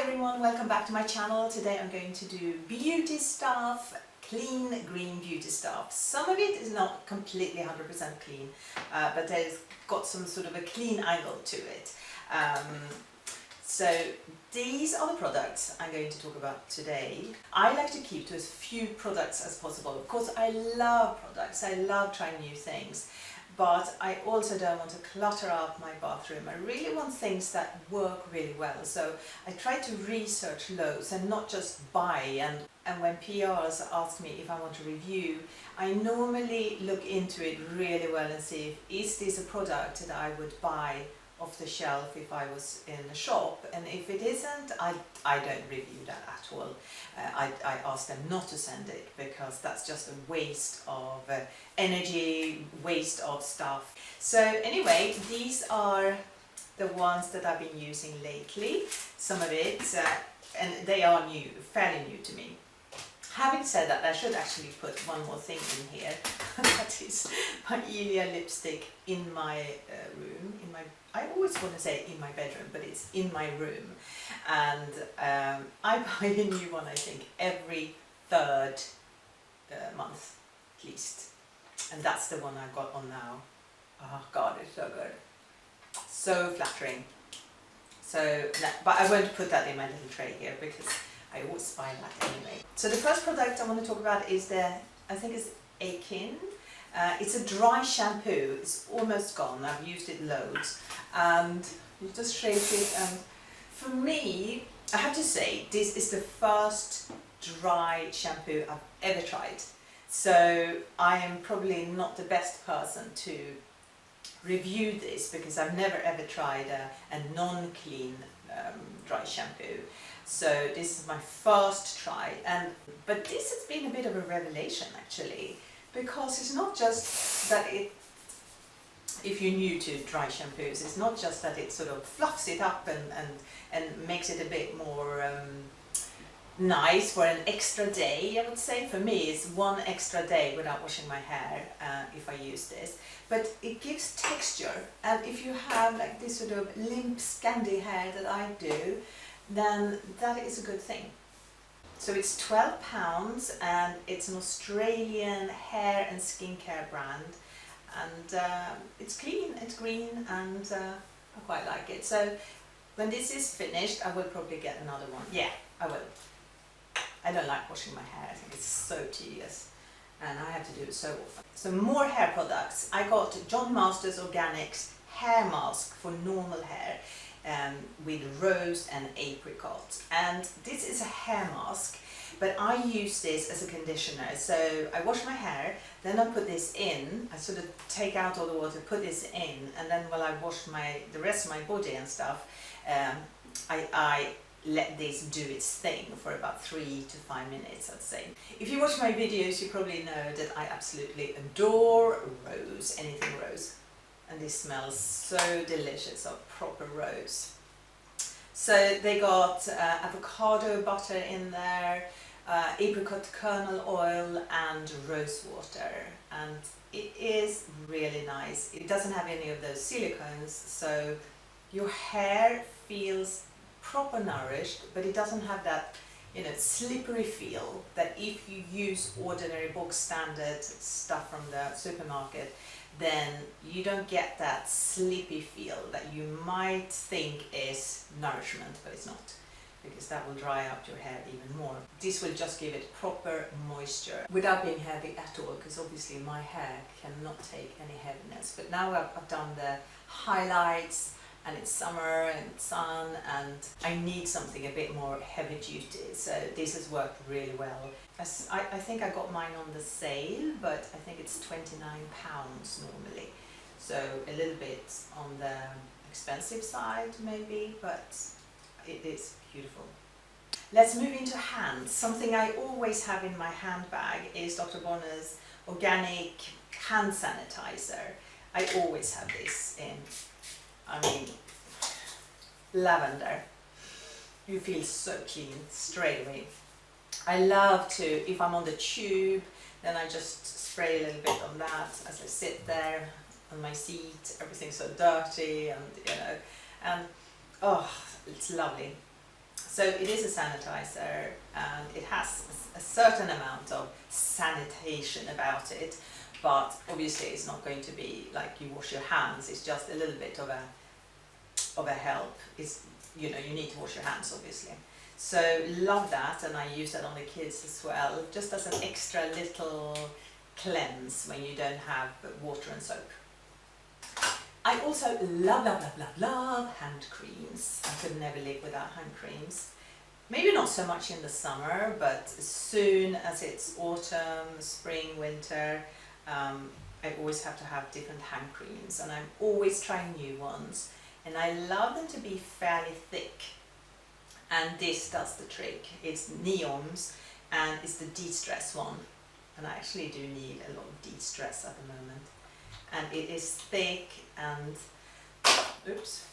everyone, welcome back to my channel. Today I'm going to do beauty stuff, clean green beauty stuff. Some of it is not completely 100% clean, but there's got some sort of a clean angle to it. So these are the products I'm going to talk about today. I like to keep to as few products as possible. Of course, I love products, I love trying new things, but I also don't want to clutter up my bathroom. I really want things that work really well. So I try to research loads and not just buy. And when PRs ask me if I want to review, I normally look into it really well and see is this a product that I would buy off the shelf if I was in a shop, and if it isn't, I don't review that at all. I ask them not to send it because that's just a waste of energy, waste of stuff. So anyway, these are the ones that I've been using lately, some of it, and they are new, fairly new to me. Having said that, I should actually put one more thing in here. That is my Ilia lipstick in my room. I always want to say in my bedroom, but it's in my room. And I buy a new one, I think, every third month, at least. And that's the one I've got on now. Oh God, it's so good. So flattering. So, but I won't put that in my little tray here because I always buy that anyway. So the first product I want to talk about is I think it's Akin. It's a dry shampoo. It's almost gone. I've used it loads. And you just shake it. And for me, I have to say, this is the first dry shampoo I've ever tried. So I am probably not the best person to review this because I've never ever tried a non-clean dry shampoo. So this is my first try, but this has been a bit of a revelation actually, because it's not just that if you're new to dry shampoos, it's not just that it sort of fluffs it up and makes it a bit more nice for an extra day, I would say. For me, it's one extra day without washing my hair if I use this. But it gives texture, and if you have like this sort of limp, scandy hair that I do, then that is a good thing. So it's £12 and it's an Australian hair and skincare brand, and it's clean, it's green, and I quite like it. So when this is finished, I will probably get another one. Yeah, I will. I don't like washing my hair, I think it's so tedious and I have to do it so often. So more hair products. I got John Masters Organics hair mask for normal hair with rose and apricot, and this is a hair mask, but I use this as a conditioner. So I wash my hair, then I put this in, I sort of take out all the water, put this in, and then while I wash the rest of my body and stuff, I let this do its thing for about 3 to 5 minutes, I'd say. If you watch my videos, you probably know that I absolutely adore rose, anything rose. And this smells so delicious of proper rose. So they got avocado butter in there, apricot kernel oil and rose water, and it is really nice. It doesn't have any of those silicones, so your hair feels proper nourished, but it doesn't have that, slippery feel that if you use ordinary box standard stuff from the supermarket, then you don't get that sleepy feel that you might think is nourishment, but it's not, because that will dry up your hair even more. This will just give it proper moisture without being heavy at all, because obviously my hair cannot take any heaviness. But now I've done the highlights, and it's summer and sun, and I need something a bit more heavy duty, so this has worked really well. I think I got mine on the sale, but I think it's £29 normally, so a little bit on the expensive side maybe, but it is beautiful. Let's move into hands. Something I always have in my handbag is Dr. Bronner's organic hand sanitizer. I always have this in. I mean, lavender. You feel so clean straight away. I love to, if I'm on the tube, then I just spray a little bit on that as I sit there on my seat. Everything's so dirty, and oh, it's lovely. So it is a sanitizer, and it has a certain amount of sanitation about it, but obviously it's not going to be like you wash your hands. It's just a little bit of a help. It's, you know, you need to wash your hands obviously. So love that, and I use that on the kids as well, just as an extra little cleanse when you don't have water and soap. I also love hand creams. I could never live without hand creams. Maybe not so much in the summer, but as soon as it's autumn, spring, winter, I always have to have different hand creams, and I'm always trying new ones. And I love them to be fairly thick. And this does the trick. It's Neom's, and it's the de-stress one. And I actually do need a lot of de-stress at the moment. And it is thick, and oops,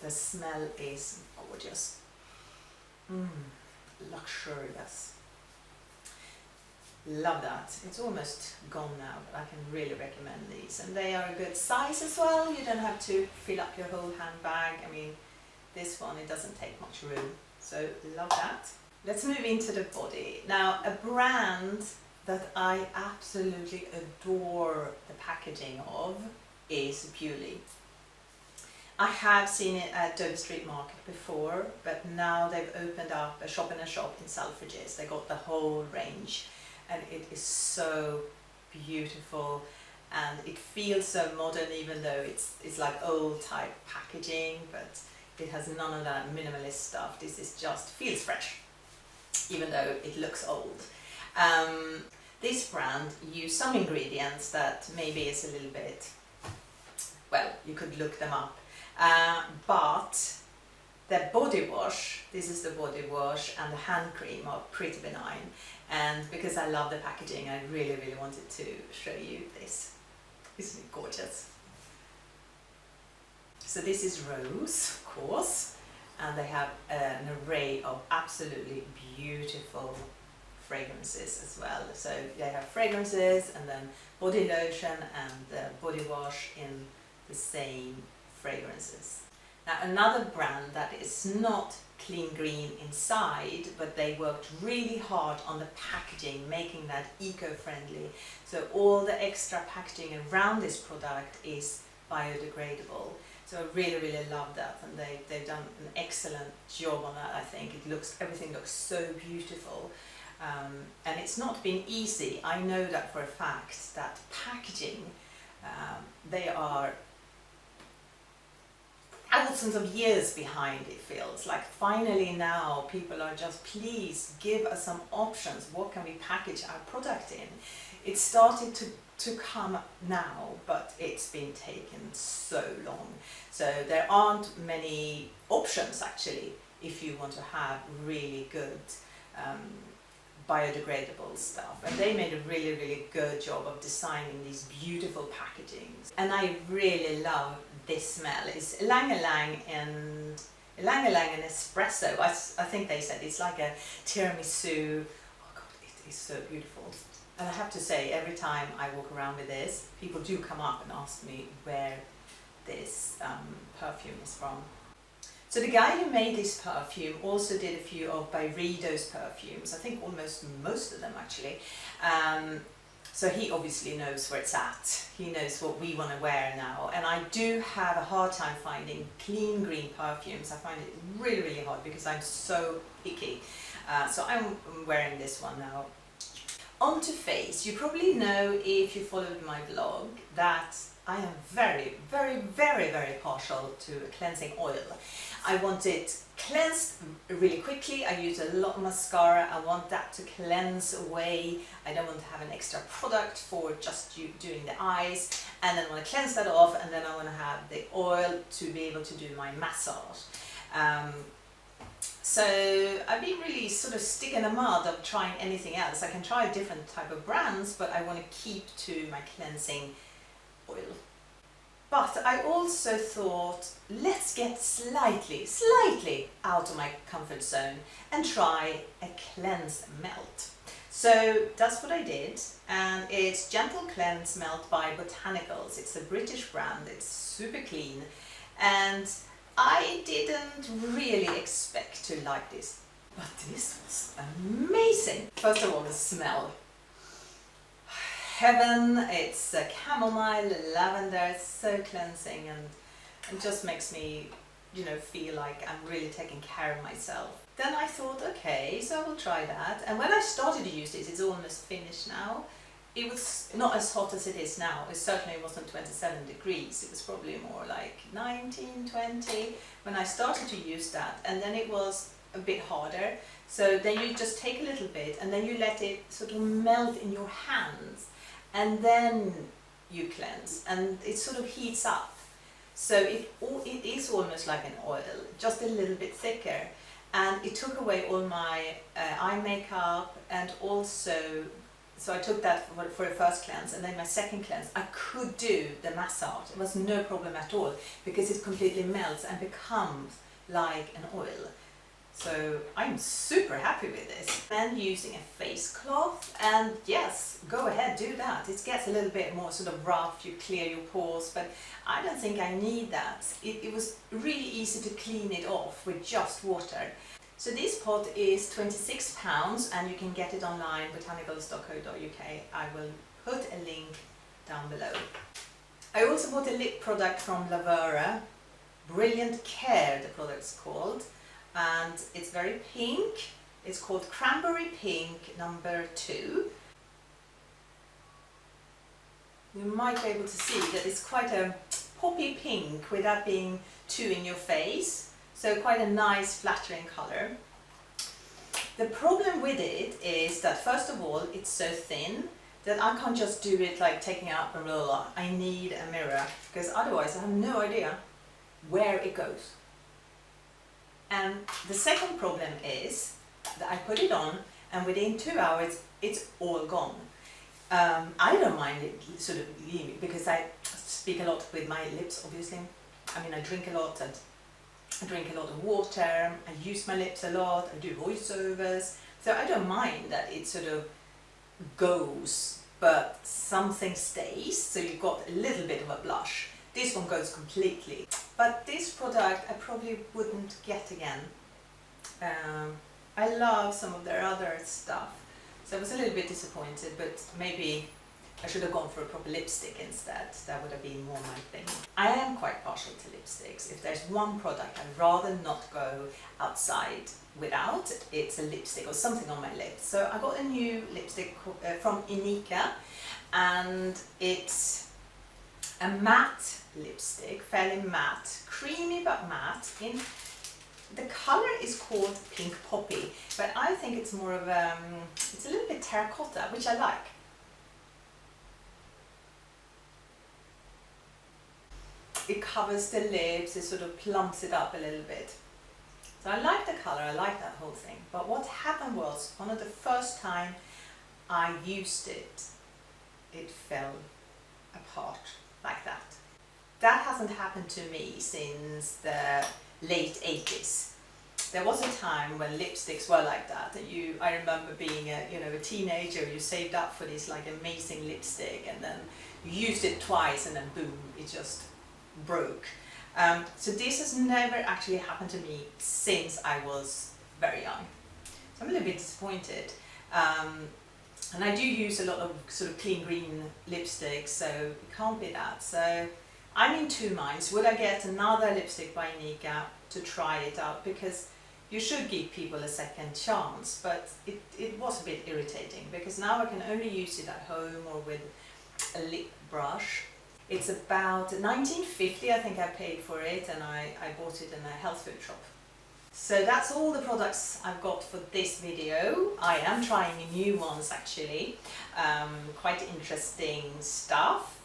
the smell is gorgeous. Luxurious. Love that. It's almost gone now, but I can really recommend these. And they are a good size as well. You don't have to fill up your whole handbag. I mean, this one, it doesn't take much room. So love that. Let's move into the body. Now, a brand that I absolutely adore the packaging of is Bewley. I have seen it at Dover Street Market before, but now they've opened up a shop in a shop in Selfridges. They got the whole range, and it is so beautiful, and it feels so modern, even though it's like old type packaging, but it has none of that minimalist stuff. This is just feels fresh, even though it looks old. This brand use some ingredients that maybe is a little bit, well, you could look them up, but the body wash, this is the body wash, and the hand cream are pretty benign. And because I love the packaging, I really wanted to show you this. Isn't it gorgeous? So this is Rose, of course, and they have an array of absolutely beautiful fragrances as well. So they have fragrances, and then body lotion and the body wash in the same fragrances. Now, another brand that is not clean green inside, but they worked really hard on the packaging, making that eco-friendly. So all the extra packaging around this product is biodegradable. So I really love that, and they've done an excellent job on that. I think everything looks so beautiful, and it's not been easy. I know that for a fact, that packaging, they are thousands of years behind, it feels like. Finally now people are just, please give us some options. What can we package our product in? It started to come now, but it's been taken so long. So there aren't many options actually if you want to have really good biodegradable stuff. And they made a really good job of designing these beautiful packagings. And I really love this smell. It's Ylang Ylang and espresso. I think they said it's like a tiramisu. Oh God, it is so beautiful. And I have to say, every time I walk around with this, people do come up and ask me where this perfume is from. So the guy who made this perfume also did a few of Byredo's perfumes. I think almost most of them actually. So he obviously knows where it's at. He knows what we want to wear now. And I do have a hard time finding clean green perfumes. I find it really hard because I'm so picky. So I'm wearing this one now. On to face. You probably know, if you followed my vlog, that I am very partial to a cleansing oil. I want it cleansed really quickly. I use a lot of mascara. I want that to cleanse away. I don't want to have an extra product for just doing the eyes. And then I want to cleanse that off, and then I want to have the oil to be able to do my massage. So I've been really sort of stuck in the mud of trying anything else. I can try different type of brands, but I want to keep to my cleansing oil. But I also thought, let's get slightly out of my comfort zone and try a cleanse melt. So that's what I did, and it's Gentle Cleanse Melt by Botanicals. It's a British brand. It's super clean, and I didn't really expect to like this, but this was amazing. First of all, the smell. Heaven, it's chamomile, lavender, it's so cleansing, and it just makes me, you know, feel like I'm really taking care of myself. Then I thought, okay, so I will try that. And when I started to use this, it's almost finished now. It was not as hot as it is now. It certainly wasn't 27 degrees. It was probably more like 19, 20 when I started to use that. And then it was a bit harder. So then you just take a little bit and then you let it sort of melt in your hands. And then you cleanse. And it sort of heats up. So it is almost like an oil, just a little bit thicker. And it took away all my eye makeup, and also, so I took that for a first cleanse, and then my second cleanse, I could do the massage. It was no problem at all, because it completely melts and becomes like an oil. So I'm super happy with this. And using a face cloth, and yes, go ahead, do that. It gets a little bit more sort of rough, you clear your pores, but I don't think I need that. It was really easy to clean it off with just water. So this pot is £26 and you can get it online, botanicals.co.uk. I will put a link down below. I also bought a lip product from Lavera, Brilliant Care the product's called, and it's very pink. It's called Cranberry Pink number 2. You might be able to see that it's quite a poppy pink without being too in your face. So quite a nice flattering colour. The problem with it is that first of all it's so thin that I can't just do it like taking it up and blah, blah, blah. I need a mirror, because otherwise I have no idea where it goes. And the second problem is that I put it on and within 2 hours it's all gone. I don't mind it sort of leaving, because I speak a lot with my lips, obviously. I mean, I drink a lot, and I drink a lot of water, I use my lips a lot, I do voiceovers, so I don't mind that it sort of goes, but something stays, so you've got a little bit of a blush. This one goes completely. But this product I probably wouldn't get again. I love some of their other stuff, so I was a little bit disappointed, but maybe I should have gone for a proper lipstick instead. That would have been more my thing. I am quite partial to lipsticks. If there's one product I'd rather not go outside without, it's a lipstick or something on my lips. So I got a new lipstick from Inika, and it's a matte lipstick, fairly matte, creamy but matte. The colour is called Pink Poppy, but I think it's more of it's a little bit terracotta, which I like. It covers the lips, it sort of plumps it up a little bit. So I like the colour, I like that whole thing. But what happened was, one of the first time I used it, it fell apart like that. That hasn't happened to me since the late 80s. There was a time when lipsticks were like that, and I remember being a teenager, you saved up for this like amazing lipstick, and then you used it twice and then boom, it just broke. So this has never actually happened to me since I was very young. So I'm a little bit disappointed. And I do use a lot of sort of clean green lipsticks, so it can't be that. So I'm in two minds. Would I get another lipstick by Inika to try it out? Because you should give people a second chance, but it was a bit irritating, because now I can only use it at home or with a lip brush. It's about $19.50 I think I paid for it, and I bought it in a health food shop. So that's all the products I've got for this video. I am trying new ones actually, quite interesting stuff.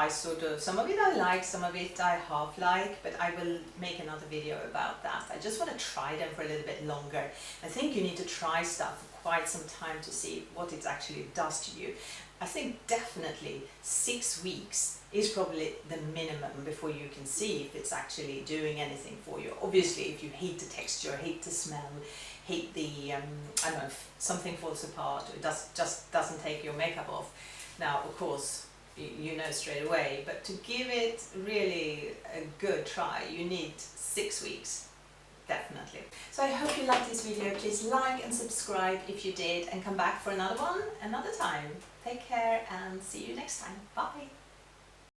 Some of it I like, some of it I half like, but I will make another video about that. I just want to try them for a little bit longer. I think you need to try stuff for quite some time to see what it actually does to you. I think definitely 6 weeks is probably the minimum before you can see if it's actually doing anything for you. Obviously, if you hate the texture, hate the smell, hate the, I don't know, if something falls apart or it just doesn't take your makeup off. Now, of course, you know straight away, but to give it really a good try, you need 6 weeks, definitely. So I hope you liked this video. Please like and subscribe if you did, and come back for another one another time. Take care and see you next time. Bye!